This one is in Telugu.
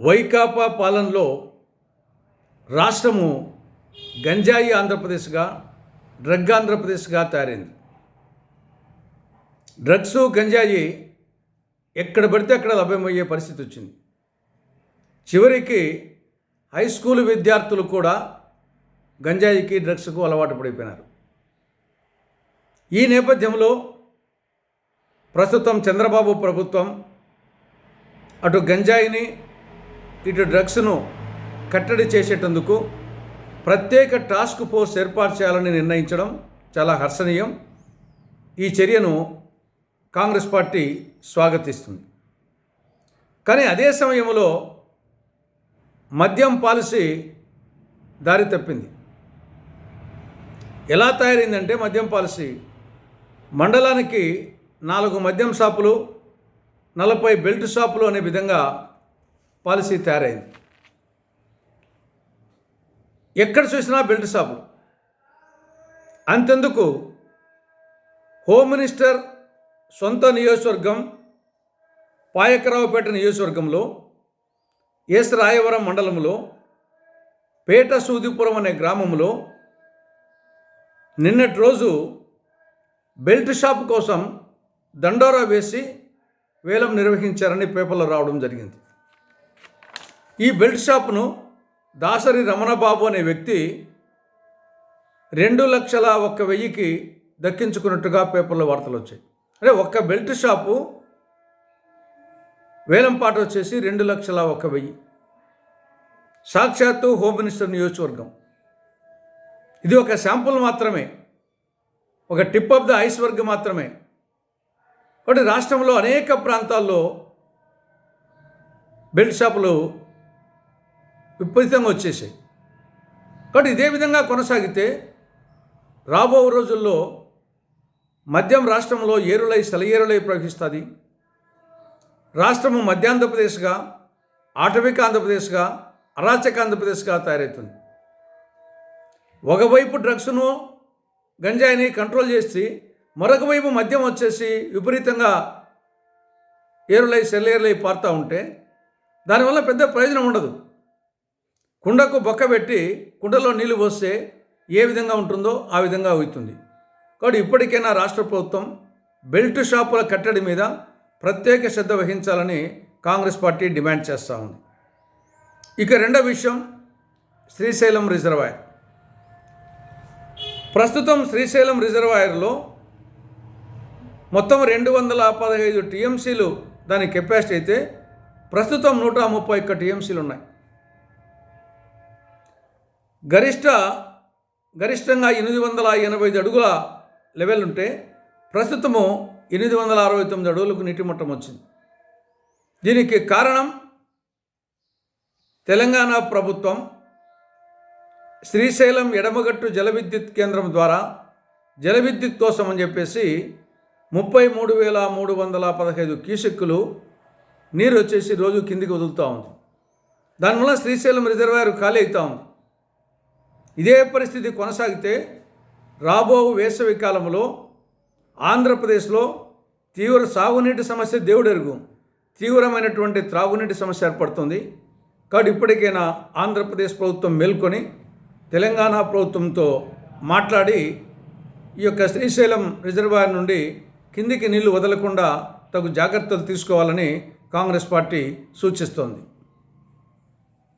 వైకాపా పాలనలో రాష్ట్రము గంజాయి ఆంధ్రప్రదేశ్గా, డ్రగ్ ఆంధ్రప్రదేశ్గా తయారైంది. డ్రగ్స్, గంజాయి ఎక్కడ పడితే అక్కడ లభ్యమయ్యే పరిస్థితి వచ్చింది. చివరికి హై స్కూల్ విద్యార్థులు కూడా గంజాయికి, డ్రగ్స్కు అలవాటు పడిపోయినారు. ఈ నేపథ్యంలో ప్రస్తుతం చంద్రబాబు ప్రభుత్వం అటు గంజాయిని, ఇటు డ్రగ్స్ను కట్టడి చేసేటందుకు ప్రత్యేక టాస్క్ ఫోర్స్ ఏర్పాటు చేయాలని నిర్ణయించడం చాలా హర్షణీయం. ఈ చర్యను కాంగ్రెస్ పార్టీ స్వాగతిస్తుంది. కానీ అదే సమయంలో మద్యం పాలసీ దారి తప్పింది. ఎలా తయారైందంటే మద్యం పాలసీ మండలానికి 4 మద్యం షాపులు, 40 బెల్ట్ షాపులు అనే విధంగా పాలసీ తయారైంది. ఎక్కడ చూసినా బెల్ట్ షాపులు. అంతెందుకు, హోమ్ మినిస్టర్ సొంత నియోజకవర్గం పాయకరావుపేట నియోజకవర్గంలో ఎస్ రాయవరం మండలంలో పేట సూదిపురం అనే గ్రామంలో నిన్నటి రోజు బెల్ట్ షాప్ కోసం దండోరా వేసి వేలం నిర్వహించారని పేపర్లో రావడం జరిగింది. ఈ బెల్ట్ షాప్ను దాసరి రమణబాబు అనే వ్యక్తి 2,01,000కి దక్కించుకున్నట్టుగా పేపర్లో వార్తలు వచ్చాయి. అంటే ఒక్క బెల్ట్ షాపు వేలం పాట వచ్చేసి 2,01,000. సాక్షాత్తు హోమ్ మినిస్టర్ నియోజకవర్గం. ఇది ఒక శాంపుల్ మాత్రమే, ఒక టిప్ ఆఫ్ ద ఐస్బర్గ్ మాత్రమే. కాబట్టి రాష్ట్రంలో అనేక ప్రాంతాల్లో బెల్ట్ షాపులు విపరీతంగా వచ్చేసాయి. కాబట్టి ఇదే విధంగా కొనసాగితే రాబో రోజుల్లో మద్యం రాష్ట్రంలో ఏరులై సెలయేరులై ప్రవహిస్తుంది. రాష్ట్రము మధ్యాంధ్రప్రదేశ్గా, ఆటవిక ఆంధ్రప్రదేశ్గా, అరాచక ఆంధ్రప్రదేశ్గా తయారవుతుంది. ఒకవైపు డ్రగ్స్ను, గంజాయిని కంట్రోల్ చేసి మరొక వైపు మద్యం వచ్చేసి విపరీతంగా ఏరులై సెలయేరులై పారుతూ ఉంటే దానివల్ల పెద్ద ప్రయోజనం ఉండదు. కుండకు బొక్క పెట్టి కుండలో నీళ్లు పోస్తే ఏ విధంగా ఉంటుందో ఆ విధంగా అవుతుంది. కాబట్టి ఇప్పటికైనా రాష్ట్ర ప్రభుత్వం బెల్ట్ షాపుల కట్టడి మీద ప్రత్యేక శ్రద్ధ వహించాలని కాంగ్రెస్ పార్టీ డిమాండ్ చేస్తూ ఉంది. ఇక రెండవ విషయం, శ్రీశైలం రిజర్వాయర్. ప్రస్తుతం శ్రీశైలం రిజర్వాయర్లో మొత్తం 215 టీఎంసీలు దాని కెపాసిటీ అయితే ప్రస్తుతం 131 టీఎంసీలు ఉన్నాయి. గరిష్టంగా 885 అడుగుల లెవెల్ ఉంటే ప్రస్తుతము 869 అడుగులకు నీటి మట్టం వచ్చింది. దీనికి కారణం తెలంగాణ ప్రభుత్వం శ్రీశైలం ఎడమగట్టు జల విద్యుత్ కేంద్రం ద్వారా జల విద్యుత్ కోసం అని చెప్పేసి 33,315 క్యూసెక్కులు నీరు వచ్చేసి రోజు కిందికి వదులుతూ ఉంది. దానివల్ల శ్రీశైలం రిజర్వాయర్ ఖాళీ అవుతూ ఉంది. ఇదే పరిస్థితి కొనసాగితే రాబో వేసవి కాలంలో ఆంధ్రప్రదేశ్లో తీవ్ర సాగునీటి సమస్య దేవుడెరుగు, తీవ్రమైనటువంటి త్రాగునీటి సమస్య ఏర్పడుతుంది. కాబట్టి ఇప్పటికైనా ఆంధ్రప్రదేశ్ ప్రభుత్వం మేల్కొని తెలంగాణ ప్రభుత్వంతో మాట్లాడి ఈ యొక్క శ్రీశైలం రిజర్వాయర్ నుండి కిందికి నీళ్లు వదలకుండా తగు జాగ్రత్తలు తీసుకోవాలని కాంగ్రెస్ పార్టీ సూచిస్తోంది.